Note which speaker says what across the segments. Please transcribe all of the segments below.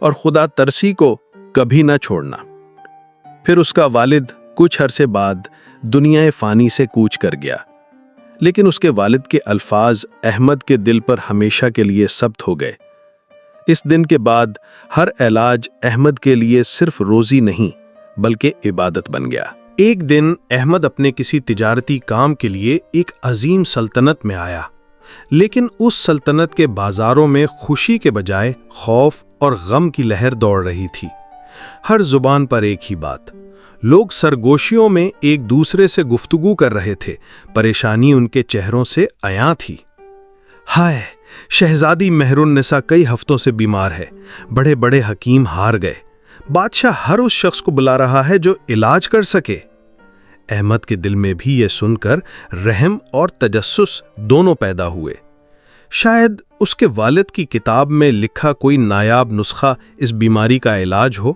Speaker 1: اور خدا ترسی کو کبھی نہ چھوڑنا۔ پھر اس کا والد کچھ عرصے بعد دنیا فانی سے کوچ کر گیا، لیکن اس کے والد کے الفاظ احمد کے دل پر ہمیشہ کے لیے ثبت ہو گئے۔ اس دن کے بعد ہر علاج احمد کے لیے صرف روزی نہیں بلکہ عبادت بن گیا۔ ایک دن احمد اپنے کسی تجارتی کام کے لیے ایک عظیم سلطنت میں آیا، لیکن اس سلطنت کے بازاروں میں خوشی کے بجائے خوف اور غم کی لہر دوڑ رہی تھی۔ ہر زبان پر ایک ہی بات، لوگ سرگوشیوں میں ایک دوسرے سے گفتگو کر رہے تھے، پریشانی ان کے چہروں سے عیاں تھی۔ ہائے، شہزادی مہر النساء کئی ہفتوں سے بیمار ہے، بڑے بڑے حکیم ہار گئے، بادشاہ ہر اس شخص کو بلا رہا ہے جو علاج کر سکے۔ احمد کے دل میں بھی یہ سن کر رحم اور تجسس دونوں پیدا ہوئے۔ شاید اس کے والد کی کتاب میں لکھا کوئی نایاب نسخہ اس بیماری کا علاج ہو،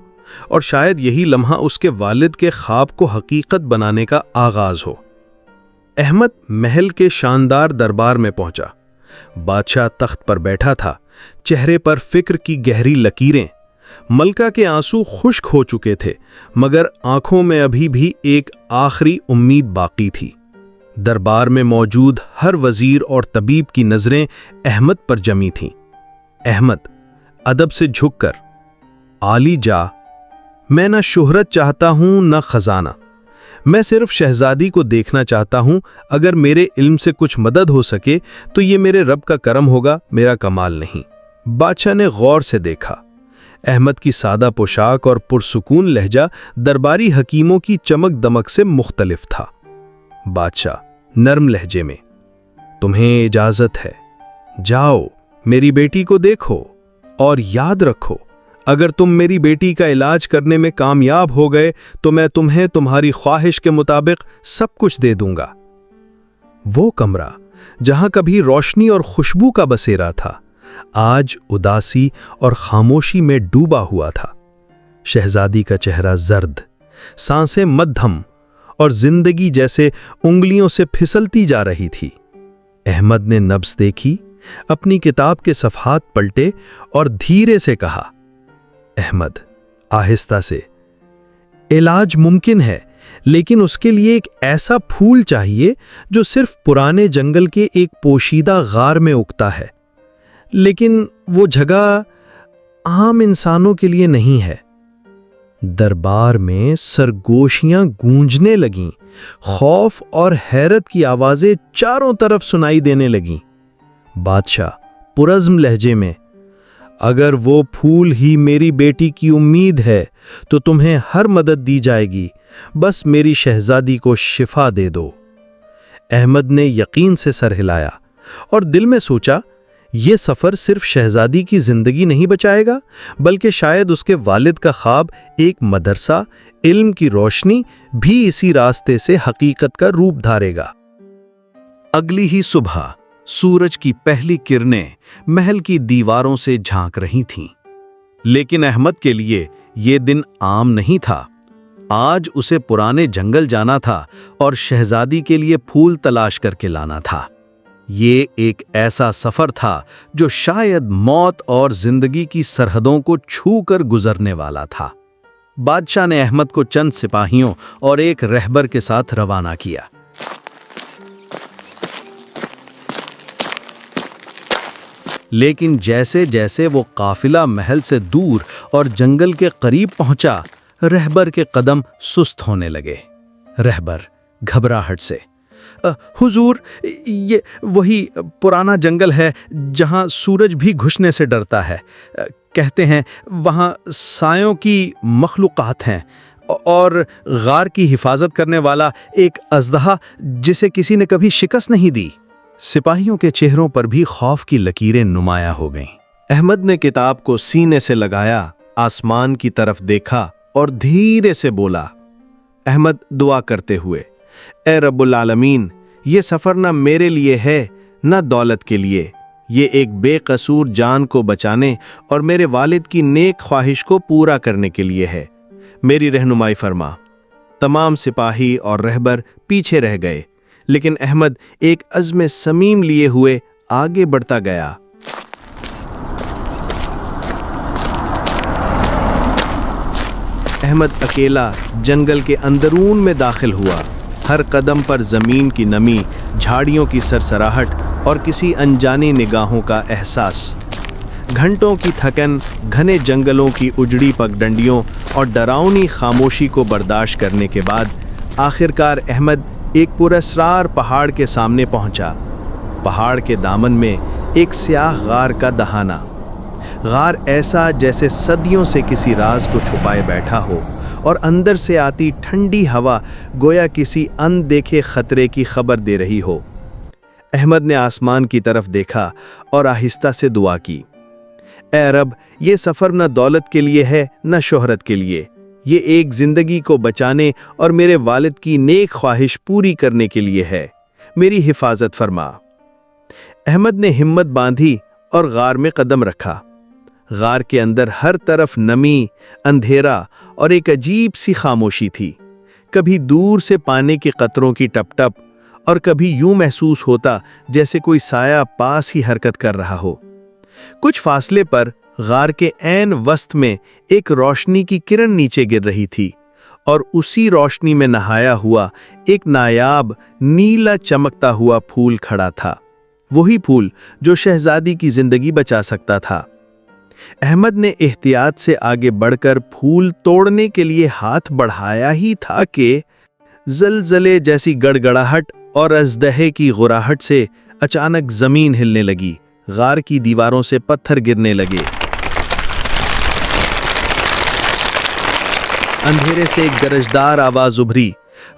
Speaker 1: اور شاید یہی لمحہ اس کے والد کے خواب کو حقیقت بنانے کا آغاز ہو۔ احمد محل کے شاندار دربار میں پہنچا۔ بادشاہ تخت پر بیٹھا تھا، چہرے پر فکر کی گہری لکیریں۔ ملکہ کے آنسو خشک ہو چکے تھے، مگر آنکھوں میں ابھی بھی ایک آخری امید باقی تھی۔ دربار میں موجود ہر وزیر اور طبیب کی نظریں احمد پر جمی تھیں۔ احمد ادب سے جھک کر، عالی جا، میں نہ شہرت چاہتا ہوں نہ خزانہ، میں صرف شہزادی کو دیکھنا چاہتا ہوں، اگر میرے علم سے کچھ مدد ہو سکے تو یہ میرے رب کا کرم ہوگا، میرا کمال نہیں۔ بادشاہ نے غور سے دیکھا۔ احمد کی سادہ پوشاک اور پرسکون لہجہ درباری حکیموں کی چمک دمک سے مختلف تھا۔ بادشاہ نرم لہجے میں، تمہیں اجازت ہے، جاؤ میری بیٹی کو دیکھو، اور یاد رکھو اگر تم میری بیٹی کا علاج کرنے میں کامیاب ہو گئے تو میں تمہیں تمہاری خواہش کے مطابق سب کچھ دے دوں گا۔ وہ کمرہ جہاں کبھی روشنی اور خوشبو کا بسیرا تھا، آج اداسی اور خاموشی میں ڈوبا ہوا تھا۔ شہزادی کا چہرہ زرد، سانسیں مدھم اور زندگی جیسے انگلیوں سے پھسلتی جا رہی تھی۔ احمد نے نبض دیکھی، اپنی کتاب کے صفحات پلٹے اور دھیرے سے کہا، احمد آہستہ سے، علاج ممکن ہے، لیکن اس کے لیے ایک ایسا پھول چاہیے جو صرف پرانے جنگل کے ایک پوشیدہ غار میں اگتا ہے، لیکن وہ جگہ عام انسانوں کے لیے نہیں ہے۔ دربار میں سرگوشیاں گونجنے لگیں، خوف اور حیرت کی آوازیں چاروں طرف سنائی دینے لگیں۔ بادشاہ پرعزم لہجے میں، اگر وہ پھول ہی میری بیٹی کی امید ہے تو تمہیں ہر مدد دی جائے گی، بس میری شہزادی کو شفا دے دو۔ احمد نے یقین سے سر ہلایا اور دل میں سوچا، یہ سفر صرف شہزادی کی زندگی نہیں بچائے گا، بلکہ شاید اس کے والد کا خواب ایک مدرسہ، علم کی روشنی بھی اسی راستے سے حقیقت کا روپ دھارے گا۔ اگلی ہی صبح سورج کی پہلی کرنیں محل کی دیواروں سے جھانک رہی تھیں، لیکن احمد کے لیے یہ دن عام نہیں تھا۔ آج اسے پرانے جنگل جانا تھا اور شہزادی کے لیے پھول تلاش کر کے لانا تھا۔ یہ ایک ایسا سفر تھا جو شاید موت اور زندگی کی سرحدوں کو چھو کر گزرنے والا تھا۔ بادشاہ نے احمد کو چند سپاہیوں اور ایک رہبر کے ساتھ روانہ کیا۔ لیکن جیسے جیسے وہ قافلہ محل سے دور اور جنگل کے قریب پہنچا، رہبر کے قدم سست ہونے لگے۔ رہبر گھبراہٹ سے، حضور، یہ وہی پرانا جنگل ہے جہاں سورج بھی گھسنے سے ڈرتا ہے۔ کہتے ہیں وہاں سایوں کی مخلوقات ہیں اور غار کی حفاظت کرنے والا ایک اژدہا جسے کسی نے کبھی شکست نہیں دی۔ سپاہیوں کے چہروں پر بھی خوف کی لکیریں نمایاں ہو گئیں۔ احمد نے کتاب کو سینے سے لگایا، آسمان کی طرف دیکھا اور دھیرے سے بولا، احمد دعا کرتے ہوئے، اے رب العالمین، یہ سفر نہ میرے لیے ہے نہ دولت کے لیے، یہ ایک بے قصور جان کو بچانے اور میرے والد کی نیک خواہش کو پورا کرنے کے لیے ہے، میری رہنمائی فرما۔ تمام سپاہی اور رہبر پیچھے رہ گئے، لیکن احمد ایک عزم صمیم لیے ہوئے آگے بڑھتا گیا۔ احمد اکیلا جنگل کے اندرون میں داخل ہوا۔ ہر قدم پر زمین کی نمی، جھاڑیوں کی سرسراہٹ اور کسی انجانی نگاہوں کا احساس۔ گھنٹوں کی تھکن، گھنے جنگلوں کی اجڑی پگڈنڈیوں اور ڈراؤنی خاموشی کو برداشت کرنے کے بعد آخرکار احمد ایک پراسرار پہاڑ کے سامنے پہنچا۔ پہاڑ کے دامن میں ایک سیاہ غار کا دہانہ، غار ایسا جیسے صدیوں سے کسی راز کو چھپائے بیٹھا ہو، اور اندر سے آتی ٹھنڈی ہوا گویا کسی اندیکھے خطرے کی خبر دے رہی ہو۔ احمد نے آسمان کی طرف دیکھا اور آہستہ سے دعا کی، اے رب، یہ سفر نہ دولت کے لیے ہے نہ شہرت کے لیے، یہ ایک زندگی کو بچانے اور میرے والد کی نیک خواہش پوری کرنے کے لیے ہے، میری حفاظت فرما۔ احمد نے ہمت باندھی اور غار میں قدم رکھا۔ غار کے اندر ہر طرف نمی، اندھیرا اور ایک عجیب سی خاموشی تھی۔ کبھی دور سے پانی کے قطروں کی ٹپ ٹپ، اور کبھی یوں محسوس ہوتا جیسے کوئی سایہ پاس ہی حرکت کر رہا ہو۔ کچھ فاصلے پر غار کے عین وسط میں ایک روشنی کی کرن نیچے گر رہی تھی، اور اسی روشنی میں نہایا ہوا ایک نایاب نیلا چمکتا ہوا پھول کھڑا تھا، وہی پھول جو شہزادی کی زندگی بچا سکتا تھا۔ احمد نے احتیاط سے آگے بڑھ کر پھول توڑنے کے لیے ہاتھ بڑھایا ہی تھا کہ زلزلے جیسی گڑگڑاہٹ اور اژدہے کی غراہٹ سے اچانک زمین ہلنے لگی، غار کی دیواروں سے پتھر گرنے لگے۔ اندھیرے سے ایک گرجدار آواز ابھری،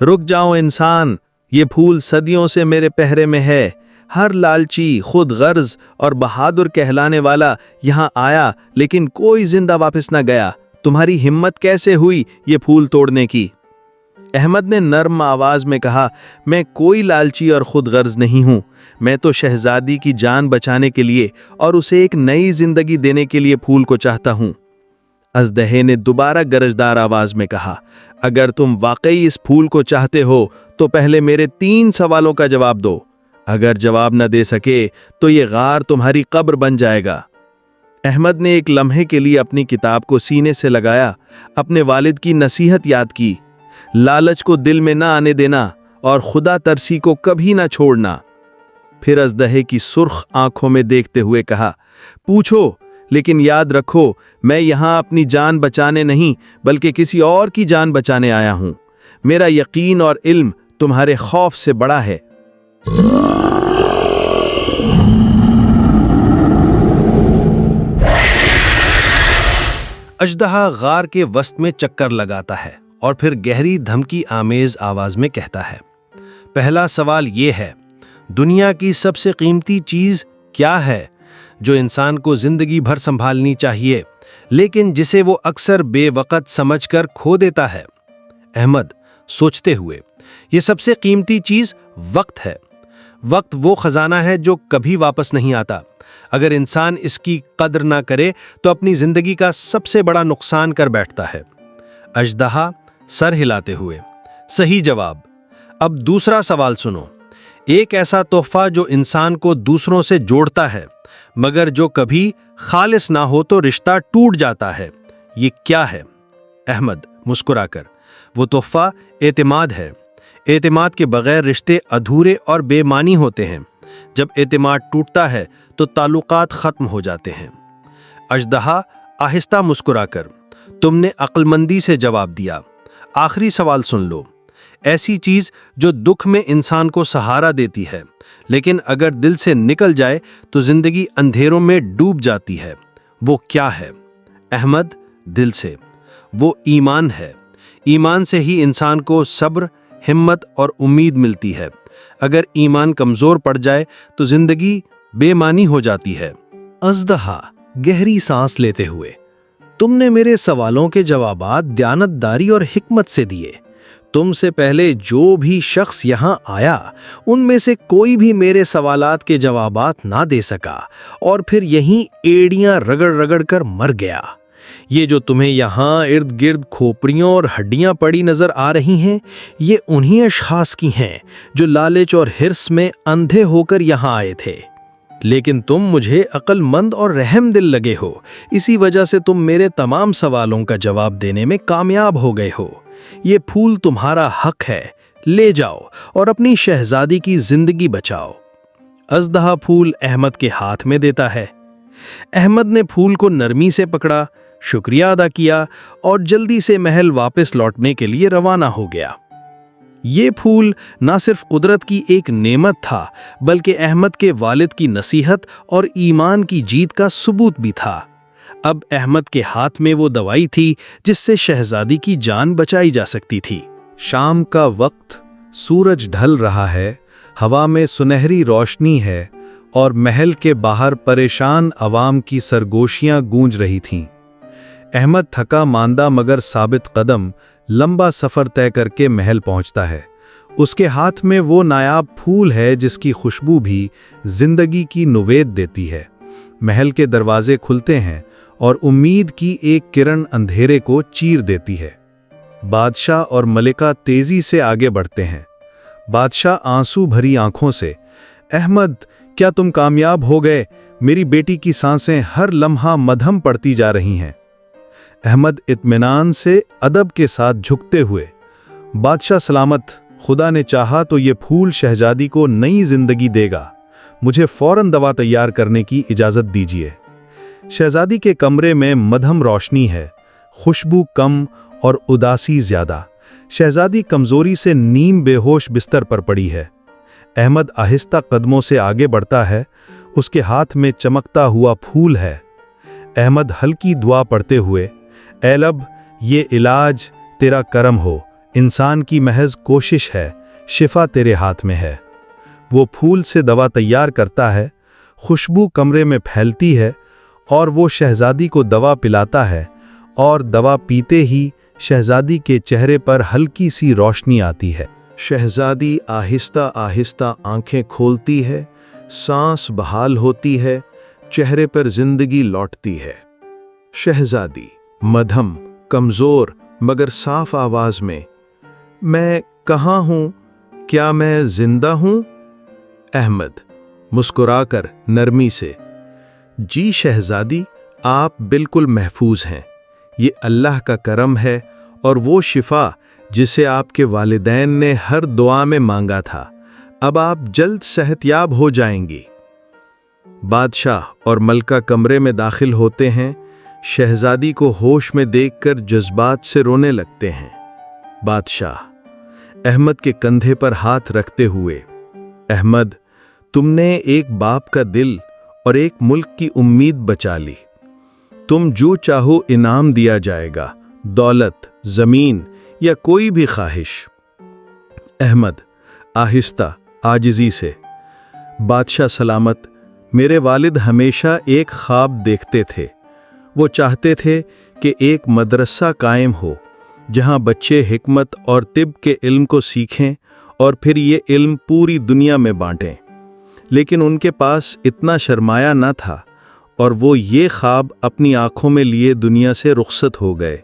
Speaker 1: رک جاؤ انسان، یہ پھول صدیوں سے میرے پہرے میں ہے۔ ہر لالچی، خود غرض اور بہادر کہلانے والا یہاں آیا، لیکن کوئی زندہ واپس نہ گیا۔ تمہاری ہمت کیسے ہوئی یہ پھول توڑنے کی؟ احمد نے نرم آواز میں کہا، میں کوئی لالچی اور خود غرض نہیں ہوں، میں تو شہزادی کی جان بچانے کے لیے اور اسے ایک نئی زندگی دینے کے لیے پھول کو چاہتا ہوں۔ اژدہے نے دوبارہ گرجدار آواز میں کہا، اگر تم واقعی اس پھول کو چاہتے ہو تو پہلے میرے 3 سوالوں کا جواب دو۔ اگر جواب نہ دے سکے تو یہ غار تمہاری قبر بن جائے گا۔ احمد نے ایک لمحے کے لیے اپنی کتاب کو سینے سے لگایا، اپنے والد کی نصیحت یاد کی، لالچ کو دل میں نہ آنے دینا اور خدا ترسی کو کبھی نہ چھوڑنا۔ پھر اژدہے کی سرخ آنکھوں میں دیکھتے ہوئے کہا، پوچھو، لیکن یاد رکھو، میں یہاں اپنی جان بچانے نہیں بلکہ کسی اور کی جان بچانے آیا ہوں۔ میرا یقین اور علم تمہارے خوف سے بڑا ہے۔ اژدہا غار کے وسط میں چکر لگاتا ہے اور پھر گہری دھمکی آمیز آواز میں کہتا ہے، پہلا سوال یہ ہے، دنیا کی سب سے قیمتی چیز کیا ہے جو انسان کو زندگی بھر سنبھالنی چاہیے لیکن جسے وہ اکثر بے وقت سمجھ کر کھو دیتا ہے؟ احمد سوچتے ہوئے، یہ سب سے قیمتی چیز وقت ہے۔ وقت وہ خزانہ ہے جو کبھی واپس نہیں آتا۔ اگر انسان اس کی قدر نہ کرے تو اپنی زندگی کا سب سے بڑا نقصان کر بیٹھتا ہے۔ اژدہا سر ہلاتے ہوئے، صحیح جواب۔ اب دوسرا سوال سنو، ایک ایسا تحفہ جو انسان کو دوسروں سے جوڑتا ہے مگر جو کبھی خالص نہ ہو تو رشتہ ٹوٹ جاتا ہے، یہ کیا ہے؟ احمد مسکرا کر، وہ تحفہ اعتماد ہے۔ اعتماد کے بغیر رشتے ادھورے اور بے معنی ہوتے ہیں۔ جب اعتماد ٹوٹتا ہے تو تعلقات ختم ہو جاتے ہیں۔ اژدہا آہستہ مسکرا کر، تم نے عقل مندی سے جواب دیا۔ آخری سوال سن لو، ایسی چیز جو دکھ میں انسان کو سہارا دیتی ہے لیکن اگر دل سے نکل جائے تو زندگی اندھیروں میں ڈوب جاتی ہے، وہ کیا ہے؟ احمد، دل سے، وہ ایمان ہے۔ ایمان سے ہی انسان کو صبر، ہمت اور امید ملتی ہے۔ اگر ایمان کمزور پڑ جائے تو زندگی بے معنی ہو جاتی ہے۔
Speaker 2: اژدہا گہری سانس لیتے ہوئے، تم نے میرے سوالوں کے جوابات دیانتداری اور حکمت سے دیے۔ تم سے پہلے جو بھی شخص یہاں آیا ان میں سے کوئی بھی میرے سوالات کے جوابات نہ دے سکا اور پھر یہیں ایڑیاں رگڑ رگڑ کر مر گیا۔ یہ جو تمہیں یہاں ارد گرد کھوپڑیوں اور ہڈیاں پڑی نظر آ رہی ہیں، یہ انہی اشخاص کی ہیں جو لالچ اور ہرس میں اندھے ہو کر یہاں آئے تھے۔ لیکن تم مجھے عقل مند اور رحم دل لگے ہو، اسی وجہ سے تم میرے تمام سوالوں کا جواب دینے میں کامیاب ہو گئے ہو۔ یہ پھول تمہارا حق ہے، لے جاؤ اور اپنی شہزادی کی زندگی بچاؤ۔ اژدہا پھول احمد کے ہاتھ میں دیتا ہے۔ احمد نے پھول کو نرمی سے پکڑا، شکریہ ادا کیا اور جلدی سے محل واپس لوٹنے کے لیے روانہ ہو گیا۔ یہ پھول نہ صرف قدرت کی ایک نعمت تھا بلکہ احمد کے والد کی نصیحت اور ایمان کی جیت کا ثبوت بھی تھا۔ اب احمد کے ہاتھ میں وہ دوائی تھی جس سے شہزادی کی جان بچائی جا سکتی تھی۔
Speaker 3: شام کا وقت، سورج ڈھل رہا ہے، ہوا میں سنہری روشنی ہے اور محل کے باہر پریشان عوام کی سرگوشیاں گونج رہی تھیں۔ احمد تھکا ماندہ مگر ثابت قدم لمبا سفر طے کر کے محل پہنچتا ہے۔ اس کے ہاتھ میں وہ نایاب پھول ہے جس کی خوشبو بھی زندگی کی نوید دیتی ہے۔ محل کے دروازے کھلتے ہیں اور امید کی ایک کرن اندھیرے کو چیر دیتی ہے۔ بادشاہ اور ملکہ تیزی سے آگے بڑھتے ہیں۔ بادشاہ آنسو بھری آنکھوں سے، احمد کیا تم کامیاب ہو گئے؟ میری بیٹی کی سانسیں ہر لمحہ مدھم پڑتی جا رہی ہیں۔ احمد اطمینان سے ادب کے ساتھ جھکتے ہوئے، بادشاہ سلامت، خدا نے چاہا تو یہ پھول شہزادی کو نئی زندگی دے گا، مجھے فوراً دوا تیار کرنے کی اجازت دیجیے۔ شہزادی کے کمرے میں مدھم روشنی ہے، خوشبو کم اور اداسی زیادہ۔ شہزادی کمزوری سے نیم بے ہوش بستر پر پڑی ہے۔ احمد آہستہ قدموں سے آگے بڑھتا ہے، اس کے ہاتھ میں چمکتا ہوا پھول ہے۔ احمد ہلکی دعا پڑھتے ہوئے، اے رب، یہ علاج تیرا کرم ہو، انسان کی محض کوشش ہے، شفا تیرے ہاتھ میں ہے۔ وہ پھول سے دوا تیار کرتا ہے، خوشبو کمرے میں پھیلتی ہے اور وہ شہزادی کو دوا پلاتا ہے، اور دوا پیتے ہی شہزادی کے چہرے پر ہلکی سی روشنی آتی ہے۔
Speaker 1: شہزادی آہستہ آہستہ آنکھیں کھولتی ہے، سانس بحال ہوتی ہے، چہرے پر زندگی لوٹتی ہے۔ شہزادی مدھم، کمزور مگر صاف آواز میں، میں کہاں ہوں؟ کیا میں زندہ ہوں؟ احمد مسکرا کر نرمی سے، جی شہزادی، آپ بالکل محفوظ ہیں، یہ اللہ کا کرم ہے اور وہ شفا جسے آپ کے والدین نے ہر دعا میں مانگا تھا، اب آپ جلد صحتیاب ہو جائیں گی۔ بادشاہ اور ملکہ کمرے میں داخل ہوتے ہیں، شہزادی کو ہوش میں دیکھ کر جذبات سے رونے لگتے ہیں۔ بادشاہ احمد کے کندھے پر ہاتھ رکھتے ہوئے، احمد، تم نے ایک باپ کا دل اور ایک ملک کی امید بچا لی، تم جو چاہو انعام دیا جائے گا، دولت، زمین یا کوئی بھی خواہش۔ احمد آہستہ عاجزی سے، بادشاہ سلامت، میرے والد ہمیشہ ایک خواب دیکھتے تھے، وہ چاہتے تھے کہ ایک مدرسہ قائم ہو جہاں بچے حکمت اور طب کے علم کو سیکھیں اور پھر یہ علم پوری دنیا میں بانٹیں، لیکن ان کے پاس اتنا سرمایہ نہ تھا اور وہ یہ خواب اپنی آنکھوں میں لیے دنیا سے رخصت ہو گئے۔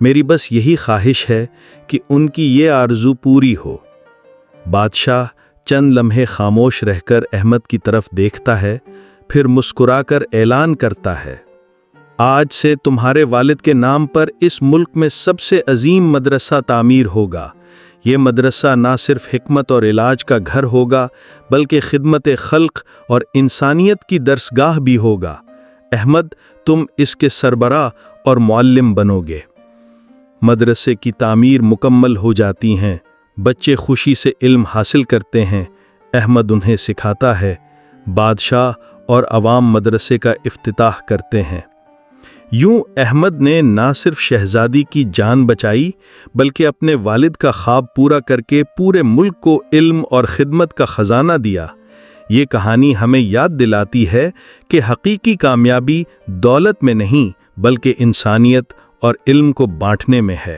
Speaker 1: میری بس یہی خواہش ہے کہ ان کی یہ آرزو پوری ہو۔ بادشاہ چند لمحے خاموش رہ کر احمد کی طرف دیکھتا ہے، پھر مسکرا کر اعلان کرتا ہے، آج سے تمہارے والد کے نام پر اس ملک میں سب سے عظیم مدرسہ تعمیر ہوگا۔ یہ مدرسہ نہ صرف حکمت اور علاج کا گھر ہوگا بلکہ خدمت خلق اور انسانیت کی درسگاہ بھی ہوگا۔ احمد، تم اس کے سربراہ اور معلم بنو گے۔ مدرسے کی تعمیر مکمل ہو جاتی ہیں، بچے خوشی سے علم حاصل کرتے ہیں، احمد انہیں سکھاتا ہے، بادشاہ اور عوام مدرسے کا افتتاح کرتے ہیں۔ یوں احمد نے نہ صرف شہزادی کی جان بچائی بلکہ اپنے والد کا خواب پورا کر کے پورے ملک کو علم اور خدمت کا خزانہ دیا۔ یہ کہانی ہمیں یاد دلاتی ہے کہ حقیقی کامیابی دولت میں نہیں بلکہ انسانیت اور علم کو بانٹنے میں ہے۔